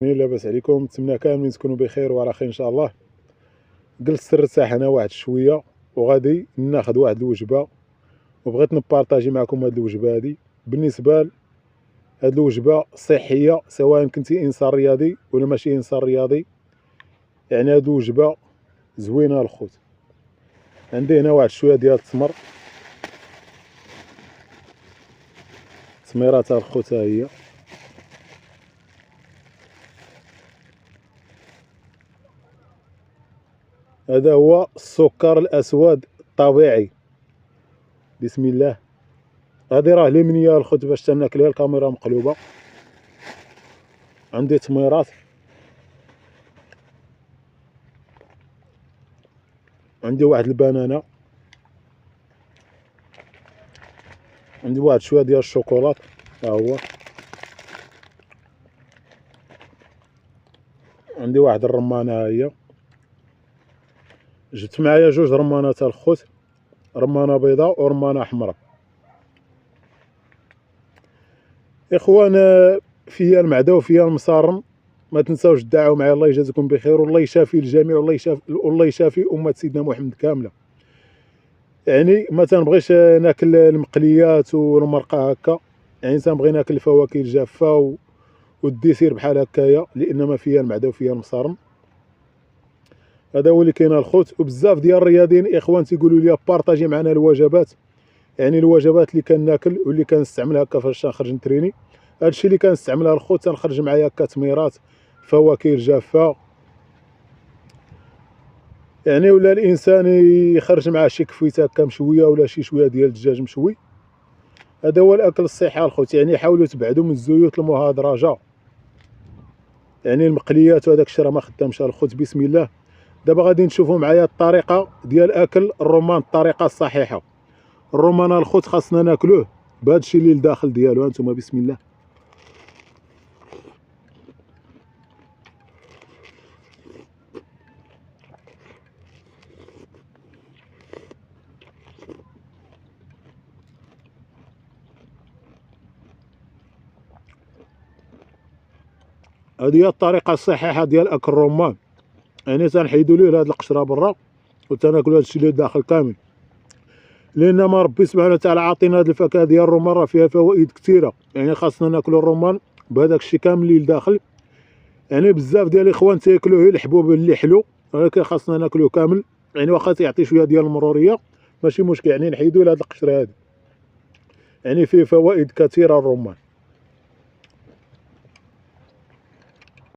لاباس عليكم؟ نتمنى كاملين تكونوا بخير وعلى خير ان شاء الله. جلست نرتاح انا واحد شويه وغادي ناخذ واحد الوجبه، وبغيت نبارطاجي معكم هذه الوجبه هذه. بالنسبه لهذه الوجبه صحيه، سواء كنتي انسان رياضي ولا ماشي انسان رياضي، يعني هذه الوجبه زوينه الخوت. عندي هنا واحد شويه ديال التمر، تميرات الخوت ها هي. هذا هو السكر الاسود الطبيعي. بسم الله. هذه راه ليمنيه الخوت باش تناكلها، الكاميرا مقلوبه. عندي تميرات، عندي واحد البنانه، عندي واحد شويه ديال الشوكولات ها هو، عندي واحد الرمانه ها هي. جبت معايا جوج رمانات الخوت، رمانه بيضاء ورمانه حمراء. اخوان، فيا المعده وفيا المصارم، ما تنساوش تدعوا معايا. الله يجازيكم بخير والله يشافي الجميع، والله يشافي امه سيدنا محمد كامله. يعني ما تنبغيش ناكل المقليات والمرقه هكا، يعني تنبغي ناكل الفواكه الجافه والديسير بحال هكايا، لان ما فيها المعده وفيها المصارم. هذا هو اللي كاين الخوت. وبزاف ديال الرياضيين اخوان تيقولوا لي بارطاجي معنا الوجبات، يعني الوجبات اللي كناكل واللي كنستعمل هكا فاش نخرج نتريني. هادشي اللي كنستعملها الخوت تنخرج معايا هكا تميرات، فواكه جافه، يعني ولا الانسان يخرج معاه شي كفيت هكا مشويه ولا شي شويه ديال الدجاج مشوي. هذا هو الاكل الصحي الخوت. يعني حاولوا تبعدوا من الزيوت المهدرجه، يعني المقليات وهذاك الشيء راه ما خدامش الخوت. بسم الله. دابا غادي نشوفوا معايا الطريقه ديال اكل الرمان، الطريقه الصحيحه. الرمان الخوت خاصنا ناكلوه بهذا الشيء اللي لداخل ديالو. هانتوما بسم الله. هذه هي الطريقه الصحيحه ديال اكل الرمان. يعني تنحيدوا ليه هاد القشره برا وتناكلوا هاد الشيء اللي داخل كامل، لان ما ربي سبحانه وتعالى عاطينا هاد الفاكهه ديال الرمان راه فيها فوائد كثيره. يعني خاصنا ناكلوا الرمان بهذاك الشيء كامل اللي لداخل. يعني بزاف ديال الاخوان تياكلوه الحبوب اللي حلو، ولكن خاصنا ناكلوه كامل. يعني واخا تيعطي شويه ديال المروريه ماشي مشكل، يعني نحيدوا هاد القشره هادي. يعني فيه فوائد كثيره الرمان.